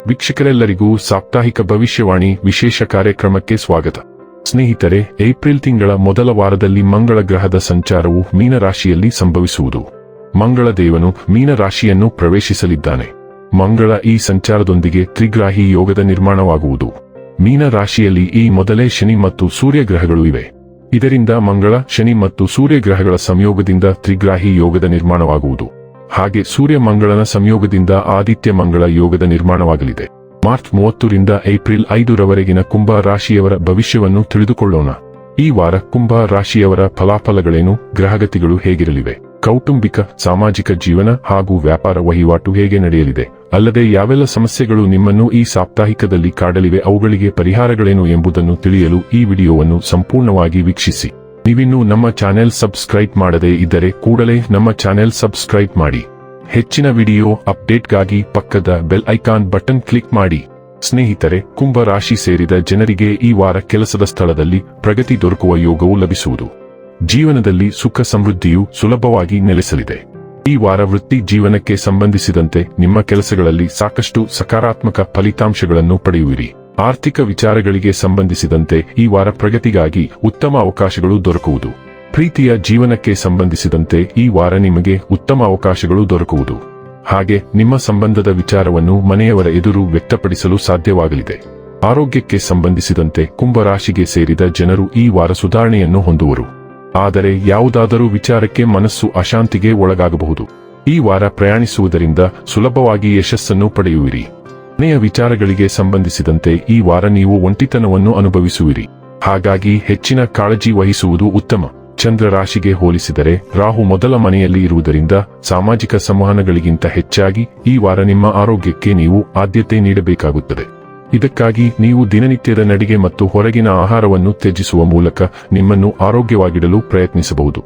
ವೀಕ್ಷಕರೆಲ್ಲರಿಗೂ ಸಾಪ್ತಾಹಿಕ ಭವಿಷ್ಯವಾಣಿ ವಿಶೇಷ ಕಾರ್ಯಕ್ರಮಕ್ಕೆ ಸ್ವಾಗತ. ಸ್ನೇಹಿತರೆ, ಏಪ್ರಿಲ್ ತಿಂಗಳ ಮೊದಲ ವಾರದಲ್ಲಿ ಮಂಗಳ ಗ್ರಹದ ಸಂಚಾರವು ಮೀನರಾಶಿಯಲ್ಲಿ ಸಂಭವಿಸುವುದು. ಮಂಗಳ ದೇವನು ಮೀನರಾಶಿಯನ್ನು ಪ್ರವೇಶಿಸಲಿದ್ದಾನೆ. ಮಂಗಳ ಈ ಸಂಚಾರದೊಂದಿಗೆ ತ್ರಿಗ್ರಾಹಿ ಯೋಗದ ನಿರ್ಮಾಣವಾಗುವುದು. ಮೀನರಾಶಿಯಲ್ಲಿ ಈ ಮೊದಲೇ ಶನಿ ಮತ್ತು ಸೂರ್ಯ ಗ್ರಹಗಳು ಇವೆ. ಇದರಿಂದ ಮಂಗಳ, ಶನಿ ಮತ್ತು ಸೂರ್ಯ ಗ್ರಹಗಳ ಸಂಯೋಗದಿಂದ ತ್ರಿಗ್ರಾಹಿ ಯೋಗದ ನಿರ್ಮಾಣವಾಗುವುದು. ಹಾಗೆ ಸೂರ್ಯ ಮಂಗಳನ ಸಂಯೋಗದಿಂದ ಆದಿತ್ಯ ಮಂಗಳ ಯೋಗದ ನಿರ್ಮಾಣವಾಗಲಿದೆ. ಮಾರ್ಚ್ 30 ರಿಂದ ಏಪ್ರಿಲ್ 5 ರವರೆಗಿನ ಕುಂಭ ರಾಶಿಯವರ ಭವಿಷ್ಯವನ್ನು ತಿಳಿದುಕೊಳ್ಳೋಣ. ಈ ವಾರ ಕುಂಭ ರಾಶಿಯವರ ಫಲಾಫಲಗಳೇನು, ಗ್ರಹಗತಿಗಳು ಹೇಗಿರಲಿವೆ, ಕೌಟುಂಬಿಕ ಸಾಮಾಜಿಕ ಜೀವನ ಹಾಗೂ ವ್ಯಾಪಾರ ವಹಿವಾಟು ಹೇಗೆ ನಡೆಯಲಿದೆ, ಅಲ್ಲದೆ ಯಾವೆಲ್ಲ ಸಮಸ್ಯೆಗಳು ನಿಮ್ಮನ್ನು ಈ ಸಾಪ್ತಾಹಿಕದಲ್ಲಿ ಕಾಡಲಿವೆ, ಅವುಗಳಿಗೆ ಪರಿಹಾರಗಳೇನು ಎಂಬುದನ್ನು ತಿಳಿಯಲು ಈ ವಿಡಿಯೋವನ್ನು ಸಂಪೂರ್ಣವಾಗಿ ವೀಕ್ಷಿಸಿ. ನೀವಿನ್ನೂ ನಮ್ಮ ಚಾನೆಲ್ ಸಬ್ಸ್ಕ್ರೈಬ್ ಮಾಡದೇ ಇದ್ದರೆ ಕೂಡಲೇ ನಮ್ಮ ಚಾನೆಲ್ ಸಬ್ಸ್ಕ್ರೈಬ್ ಮಾಡಿ. ಹೆಚ್ಚಿನ ವಿಡಿಯೋ ಅಪ್ಡೇಟ್ಗಾಗಿ ಪಕ್ಕದ ಬೆಲ್ ಐಕಾನ್ ಬಟನ್ ಕ್ಲಿಕ್ ಮಾಡಿ. ಸ್ನೇಹಿತರೆ, ಕುಂಭ ರಾಶಿ ಸೇರಿದ ಜನರಿಗೆ ಈ ವಾರ ಕೆಲಸದ ಸ್ಥಳದಲ್ಲಿ ಪ್ರಗತಿ ದೊರಕುವ ಯೋಗವು ಲಭಿಸುವುದು. ಜೀವನದಲ್ಲಿ ಸುಖ ಸಮೃದ್ಧಿಯು ಸುಲಭವಾಗಿ ನೆಲೆಸಲಿದೆ. ಈ ವಾರ ವೃತ್ತಿ ಜೀವನಕ್ಕೆ ಸಂಬಂಧಿಸಿದಂತೆ ನಿಮ್ಮ ಕೆಲಸಗಳಲ್ಲಿ ಸಾಕಷ್ಟು ಸಕಾರಾತ್ಮಕ ಫಲಿತಾಂಶಗಳನ್ನು ಪಡೆಯುವಿರಿ. ಆರ್ಥಿಕ ವಿಚಾರಗಳಿಗೆ ಸಂಬಂಧಿಸಿದಂತೆ ಈ ವಾರ ಪ್ರಗತಿಗಾಗಿ ಉತ್ತಮ ಅವಕಾಶಗಳು ದೊರಕುವುದು. ಪ್ರೀತಿಯ ಜೀವನಕ್ಕೆ ಸಂಬಂಧಿಸಿದಂತೆ ಈ ವಾರ ನಿಮಗೆ ಉತ್ತಮ ಅವಕಾಶಗಳು ದೊರಕುವುದು. ಹಾಗೆ ನಿಮ್ಮ ಸಂಬಂಧದ ವಿಚಾರವನ್ನು ಮನೆಯವರ ಎದುರು ವ್ಯಕ್ತಪಡಿಸಲು ಸಾಧ್ಯವಾಗಲಿದೆ. ಆರೋಗ್ಯಕ್ಕೆ ಸಂಬಂಧಿಸಿದಂತೆ ಕುಂಭರಾಶಿಗೆ ಸೇರಿದ ಜನರು ಈ ವಾರ ಸುಧಾರಣೆಯನ್ನು ಹೊಂದುವರು. ಆದರೆ ಯಾವುದಾದರೂ ವಿಚಾರಕ್ಕೆ ಮನಸ್ಸು ಅಶಾಂತಿಗೆ ಒಳಗಾಗಬಹುದು. ಈ ವಾರ ಪ್ರಯಾಣಿಸುವುದರಿಂದ ಸುಲಭವಾಗಿ ಯಶಸ್ಸನ್ನು ಪಡೆಯುವಿರಿ. ಮನೆಯ ವಿಚಾರಗಳಿಗೆ ಸಂಬಂಧಿಸಿದಂತೆ ಈ ವಾರ ನೀವು ಒಂಟಿತನವನ್ನು ಅನುಭವಿಸುವಿರಿ. ಹಾಗಾಗಿ ಹೆಚ್ಚಿನ ಕಾಳಜಿ ವಹಿಸುವುದು ಉತ್ತಮ. ಚಂದ್ರ ರಾಶಿಗೆ ಹೋಲಿಸಿದರೆ ರಾಹು ಮೊದಲ ಮನೆಯಲ್ಲಿ ಇರುವುದರಿಂದ ಸಾಮಾಜಿಕ ಸಂವಹನಗಳಿಗಿಂತ ಹೆಚ್ಚಾಗಿ ಈ ವಾರ ನಿಮ್ಮ ಆರೋಗ್ಯಕ್ಕೆ ನೀವು ಆದ್ಯತೆ ನೀಡಬೇಕಾಗುತ್ತದೆ. ಇದಕ್ಕಾಗಿ ನೀವು ದಿನನಿತ್ಯದ ನಡಿಗೆ ಮತ್ತು ಹೊರಗಿನ ಆಹಾರವನ್ನು ತ್ಯಜಿಸುವ ಮೂಲಕ ನಿಮ್ಮನ್ನು ಆರೋಗ್ಯವಾಗಿಡಲು ಪ್ರಯತ್ನಿಸಬಹುದು.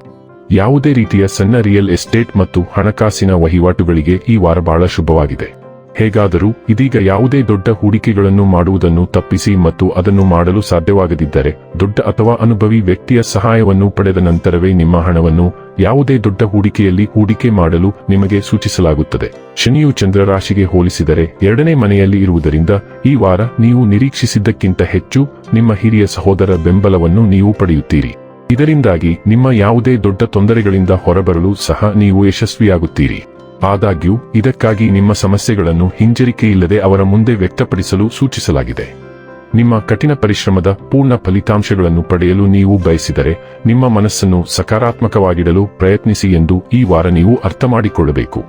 ಯಾವುದೇ ರೀತಿಯ ಸಣ್ಣ ರಿಯಲ್ ಎಸ್ಟೇಟ್ ಮತ್ತು ಹಣಕಾಸಿನ ವಹಿವಾಟುಗಳಿಗೆ ಈ ವಾರ ಬಹಳ ಶುಭವಾಗಿದೆ. ಹೇಗಾದರೂ ಇದೀಗ ಯಾವುದೇ ದೊಡ್ಡ ಹೂಡಿಕೆಗಳನ್ನು ಮಾಡುವುದನ್ನು ತಪ್ಪಿಸಿ ಮತ್ತು ಅದನ್ನು ಮಾಡಲು ಸಾಧ್ಯವಾಗದಿದ್ದರೆ ದೊಡ್ಡ ಅಥವಾ ಅನುಭವಿ ವ್ಯಕ್ತಿಯ ಸಹಾಯವನ್ನು ಪಡೆದ ನಂತರವೇ ನಿಮ್ಮ ಹಣವನ್ನು ಯಾವುದೇ ದೊಡ್ಡ ಹೂಡಿಕೆಯಲ್ಲಿ ಹೂಡಿಕೆ ಮಾಡಲು ನಿಮಗೆ ಸೂಚಿಸಲಾಗುತ್ತದೆ. ಶನಿಯು ಚಂದ್ರ ರಾಶಿಗೆ ಹೋಲಿಸಿದರೆ 2ನೇ ಮನೆಯಲ್ಲಿ ಇರುವುದರಿಂದ ಈ ವಾರ ನೀವು ನಿರೀಕ್ಷಿಸಿದ್ದಕ್ಕಿಂತ ಹೆಚ್ಚು ನಿಮ್ಮ ಹಿರಿಯ ಸಹೋದರ ಬೆಂಬಲವನ್ನು ನೀವು ಪಡೆಯುತ್ತೀರಿ. ಇದರಿಂದಾಗಿ ನಿಮ್ಮ ಯಾವುದೇ ದೊಡ್ಡ ತೊಂದರೆಗಳಿಂದ ಹೊರಬರಲು ಸಹ ನೀವು ಯಶಸ್ವಿಯಾಗುತ್ತೀರಿ. ಆದಾಗ್ಯೂ ಇದಕ್ಕಾಗಿ ನಿಮ್ಮ ಸಮಸ್ಯೆಗಳನ್ನು ಹಿಂಜರಿಕೆಯಿಲ್ಲದೆ ಅವರ ಮುಂದೆ ವ್ಯಕ್ತಪಡಿಸಲು ಸೂಚಿಸಲಾಗಿದೆ. ನಿಮ್ಮ ಕಠಿಣ ಪರಿಶ್ರಮದ ಪೂರ್ಣ ಫಲಿತಾಂಶಗಳನ್ನು ಪಡೆಯಲು ನೀವು ಬಯಸಿದರೆ ನಿಮ್ಮ ಮನಸ್ಸನ್ನು ಸಕಾರಾತ್ಮಕವಾಗಿಡಲು ಪ್ರಯತ್ನಿಸಿ ಎಂದು ಈ ವಾರ ನೀವು ಅರ್ಥಮಾಡಿಕೊಳ್ಳಬೇಕು.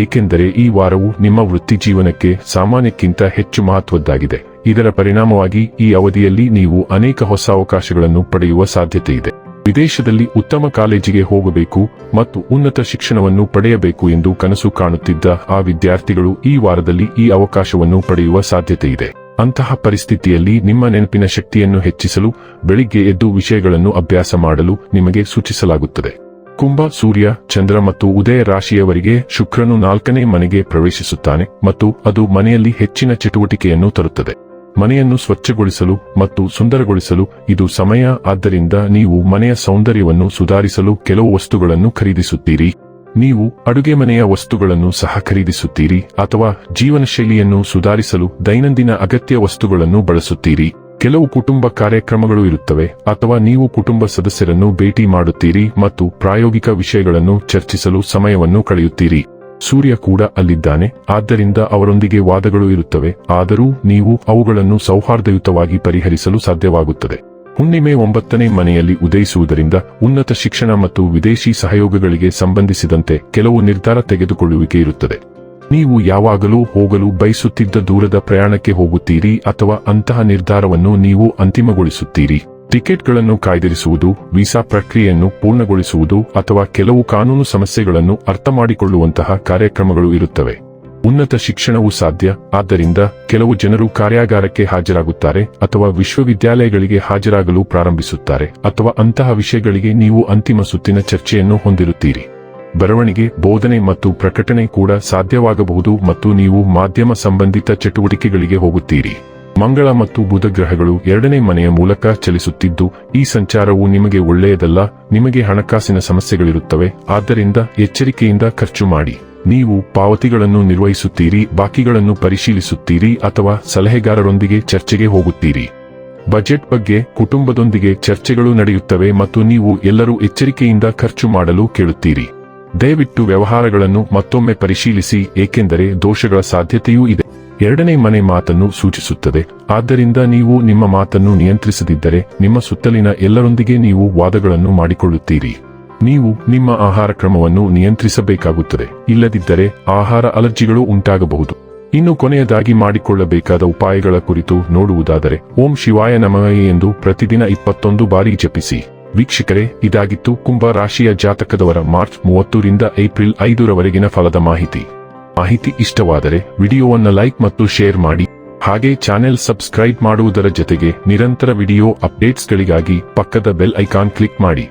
ಏಕೆಂದರೆ ಈ ವಾರವು ನಿಮ್ಮ ವೃತ್ತಿಜೀವನಕ್ಕೆ ಸಾಮಾನ್ಯಕ್ಕಿಂತ ಹೆಚ್ಚು ಮಹತ್ವದ್ದಾಗಿದೆ. ಇದರ ಪರಿಣಾಮವಾಗಿ ಈ ಅವಧಿಯಲ್ಲಿ ನೀವು ಅನೇಕ ಹೊಸ ಅವಕಾಶಗಳನ್ನು ಪಡೆಯುವ ಸಾಧ್ಯತೆಯಿದೆ. ವಿದೇಶದಲ್ಲಿ ಉತ್ತಮ ಕಾಲೇಜಿಗೆ ಹೋಗಬೇಕು ಮತ್ತು ಉನ್ನತ ಶಿಕ್ಷಣವನ್ನು ಪಡೆಯಬೇಕು ಎಂದು ಕನಸು ಕಾಣುತ್ತಿದ್ದ ಆ ವಿದ್ಯಾರ್ಥಿಗಳು ಈ ವಾರದಲ್ಲಿ ಈ ಅವಕಾಶವನ್ನು ಪಡೆಯುವ ಸಾಧ್ಯತೆಯಿದೆ. ಅಂತಹ ಪರಿಸ್ಥಿತಿಯಲ್ಲಿ ನಿಮ್ಮ ನೆನಪಿನ ಶಕ್ತಿಯನ್ನು ಹೆಚ್ಚಿಸಲು ಬೆಳಿಗ್ಗೆ ಎದ್ದು ವಿಷಯಗಳನ್ನು ಅಭ್ಯಾಸ ಮಾಡಲು ನಿಮಗೆ ಸೂಚಿಸಲಾಗುತ್ತದೆ. ಕುಂಭ, ಸೂರ್ಯ, ಚಂದ್ರ ಮತ್ತು ಉದಯ ರಾಶಿಯವರಿಗೆ ಶುಕ್ರನು 4ನೇ ಮನೆಗೆ ಪ್ರವೇಶಿಸುತ್ತಾನೆ ಮತ್ತು ಅದು ಮನೆಯಲ್ಲಿ ಹೆಚ್ಚಿನ ಚಟುವಟಿಕೆಯನ್ನು ತರುತ್ತದೆ. ಮನೆಯನ್ನು ಸ್ವಚ್ಛಗೊಳಿಸಲು ಮತ್ತು ಸುಂದರಗೊಳಿಸಲು ಇದು ಸಮಯ. ಆದ್ದರಿಂದ ನೀವು ಮನೆಯ ಸೌಂದರ್ಯವನ್ನು ಸುಧಾರಿಸಲು ಕೆಲವು ವಸ್ತುಗಳನ್ನು ಖರೀದಿಸುತ್ತೀರಿ. ನೀವು ಅಡುಗೆ ಮನೆಯ ವಸ್ತುಗಳನ್ನು ಸಹ ಖರೀದಿಸುತ್ತೀರಿ ಅಥವಾ ಜೀವನ ಶೈಲಿಯನ್ನು ಸುಧಾರಿಸಲು ದೈನಂದಿನ ಅಗತ್ಯ ವಸ್ತುಗಳನ್ನು ಬಳಸುತ್ತೀರಿ. ಕೆಲವು ಕುಟುಂಬ ಕಾರ್ಯಕ್ರಮಗಳು ಇರುತ್ತವೆ ಅಥವಾ ನೀವು ಕುಟುಂಬ ಸದಸ್ಯರನ್ನು ಭೇಟಿ ಮಾಡುತ್ತೀರಿ ಮತ್ತು ಪ್ರಾಯೋಗಿಕ ವಿಷಯಗಳನ್ನು ಚರ್ಚಿಸಲು ಸಮಯವನ್ನು ಕಳೆಯುತ್ತೀರಿ. ಸೂರ್ಯ ಕೂಡ ಅಲ್ಲಿದ್ದಾನೆ, ಆದ್ದರಿಂದ ಅವರೊಂದಿಗೆ ವಾದಗಳು ಇರುತ್ತವೆ, ಆದರೂ ನೀವು ಅವುಗಳನ್ನು ಸೌಹಾರ್ದಯುತವಾಗಿ ಪರಿಹರಿಸಲು ಸಾಧ್ಯವಾಗುತ್ತದೆ. ಹುಣ್ಣಿಮೆ 9ನೇ ಮನೆಯಲ್ಲಿ ಉದಯಿಸುವುದರಿಂದ ಉನ್ನತ ಶಿಕ್ಷಣ ಮತ್ತು ವಿದೇಶಿ ಸಹಯೋಗಗಳಿಗೆ ಸಂಬಂಧಿಸಿದಂತೆ ಕೆಲವು ನಿರ್ಧಾರ ತೆಗೆದುಕೊಳ್ಳುವಿಕೆ ಇರುತ್ತದೆ. ನೀವು ಯಾವಾಗಲೂ ಹೋಗಲು ಬಯಸುತ್ತಿದ್ದ ದೂರದ ಪ್ರಯಾಣಕ್ಕೆ ಹೋಗುತ್ತೀರಿ ಅಥವಾ ಅಂತಹ ನಿರ್ಧಾರವನ್ನು ನೀವು ಅಂತಿಮಗೊಳಿಸುತ್ತೀರಿ. ಟಿಕೆಟ್ಗಳನ್ನು ಕಾಯ್ದಿರಿಸುವುದು, ವೀಸಾ ಪ್ರಕ್ರಿಯೆಯನ್ನು ಪೂರ್ಣಗೊಳಿಸುವುದು ಅಥವಾ ಕೆಲವು ಕಾನೂನು ಸಮಸ್ಯೆಗಳನ್ನು ಅರ್ಥಮಾಡಿಕೊಳ್ಳುವಂತಹ ಕಾರ್ಯಕ್ರಮಗಳು ಇರುತ್ತವೆ. ಉನ್ನತ ಶಿಕ್ಷಣವೂ ಸಾಧ್ಯ. ಆದ್ದರಿಂದ ಕೆಲವು ಜನರು ಕಾರ್ಯಾಗಾರಕ್ಕೆ ಹಾಜರಾಗುತ್ತಾರೆ ಅಥವಾ ವಿಶ್ವವಿದ್ಯಾಲಯಗಳಿಗೆ ಹಾಜರಾಗಲು ಪ್ರಾರಂಭಿಸುತ್ತಾರೆ ಅಥವಾ ಅಂತಹ ವಿಷಯಗಳಿಗೆ ನೀವು ಅಂತಿಮ ಸುತ್ತಿನ ಚರ್ಚೆಯನ್ನು ಹೊಂದಿರುತ್ತೀರಿ. ಬರವಣಿಗೆ, ಬೋಧನೆ ಮತ್ತು ಪ್ರಕಟಣೆ ಕೂಡ ಸಾಧ್ಯವಾಗಬಹುದು ಮತ್ತು ನೀವು ಮಾಧ್ಯಮ ಸಂಬಂಧಿತ ಚಟುವಟಿಕೆಗಳಿಗೆ ಹೋಗುತ್ತೀರಿ. ಮಂಗಳ ಮತ್ತು ಬುಧ ಗ್ರಹಗಳು 2ನೇ ಮನೆಯ ಮೂಲಕ ಚಲಿಸುತ್ತಿದ್ದು ಈ ಸಂಚಾರವು ನಿಮಗೆ ಒಳ್ಳೆಯದಲ್ಲ. ನಿಮಗೆ ಹಣಕಾಸಿನ ಸಮಸ್ಯೆಗಳಿರುತ್ತವೆ, ಆದ್ದರಿಂದ ಎಚ್ಚರಿಕೆಯಿಂದ ಖರ್ಚು ಮಾಡಿ. ನೀವು ಪಾವತಿಗಳನ್ನು ನಿರ್ವಹಿಸುತ್ತೀರಿ, ಬಾಕಿಗಳನ್ನು ಪರಿಶೀಲಿಸುತ್ತೀರಿ ಅಥವಾ ಸಲಹೆಗಾರರೊಂದಿಗೆ ಚರ್ಚೆಗೆ ಹೋಗುತ್ತೀರಿ. ಬಜೆಟ್ ಬಗ್ಗೆ ಕುಟುಂಬದೊಂದಿಗೆ ಚರ್ಚೆಗಳು ನಡೆಯುತ್ತವೆ ಮತ್ತು ನೀವು ಎಲ್ಲರೂ ಎಚ್ಚರಿಕೆಯಿಂದ ಖರ್ಚು ಮಾಡಲು ಕೇಳುತ್ತೀರಿ. ದಯವಿಟ್ಟು ವ್ಯವಹಾರಗಳನ್ನು ಮತ್ತೊಮ್ಮೆ ಪರಿಶೀಲಿಸಿ, ಏಕೆಂದರೆ ದೋಷಗಳ ಸಾಧ್ಯತೆಯೂ ಇದೆ. 2ನೇ ಮನೆ ಮಾತನ್ನು ಸೂಚಿಸುತ್ತದೆ, ಆದ್ದರಿಂದ ನೀವು ನಿಮ್ಮ ಮಾತನ್ನು ನಿಯಂತ್ರಿಸದಿದ್ದರೆ ನಿಮ್ಮ ಸುತ್ತಲಿನ ಎಲ್ಲರೊಂದಿಗೆ ನೀವು ವಾದಗಳನ್ನು ಮಾಡಿಕೊಳ್ಳುತ್ತೀರಿ. ನೀವು ನಿಮ್ಮ ಆಹಾರ ಕ್ರಮವನ್ನು ನಿಯಂತ್ರಿಸಬೇಕಾಗುತ್ತದೆ, ಇಲ್ಲದಿದ್ದರೆ ಆಹಾರ ಅಲರ್ಜಿಗಳು ಉಂಟಾಗಬಹುದು. ಇನ್ನು ಕೊನೆಯದಾಗಿ ಮಾಡಿಕೊಳ್ಳಬೇಕಾದ ಉಪಾಯಗಳ ಕುರಿತು ನೋಡುವುದಾದರೆ, ಓಂ ಶಿವಾಯ ನಮಃ ಎಂದು ಪ್ರತಿದಿನ 21 ಬಾರಿ ಜಪಿಸಿ. ವೀಕ್ಷಕರೇ, ಇದಾಗಿತ್ತು ಕುಂಭ ರಾಶಿಯ ಜಾತಕದವರ ಮಾರ್ಚ್ 30 ರಿಂದ ಏಪ್ರಿಲ್ 5 ರವರೆಗಿನ ಫಲದ ಮಾಹಿತಿ ಇಷ್ಟವಾದರೆ ವಿಡಿಯೋವನ್ನು ಲೈಕ್ ಮತ್ತು ಶೇರ್ ಮಾಡಿ. ಹಾಗೆ ಚಾನೆಲ್ ಸಬ್ಸ್ಕ್ರೈಬ್ ಮಾಡುವುದರ ಜೊತೆಗೆ ನಿರಂತರ ವಿಡಿಯೋ ಅಪ್ಡೇಟ್ಸ್ಗಳಿಗಾಗಿ ಪಕ್ಕದ ಬೆಲ್ ಐಕಾನ್ ಕ್ಲಿಕ್ ಮಾಡಿ.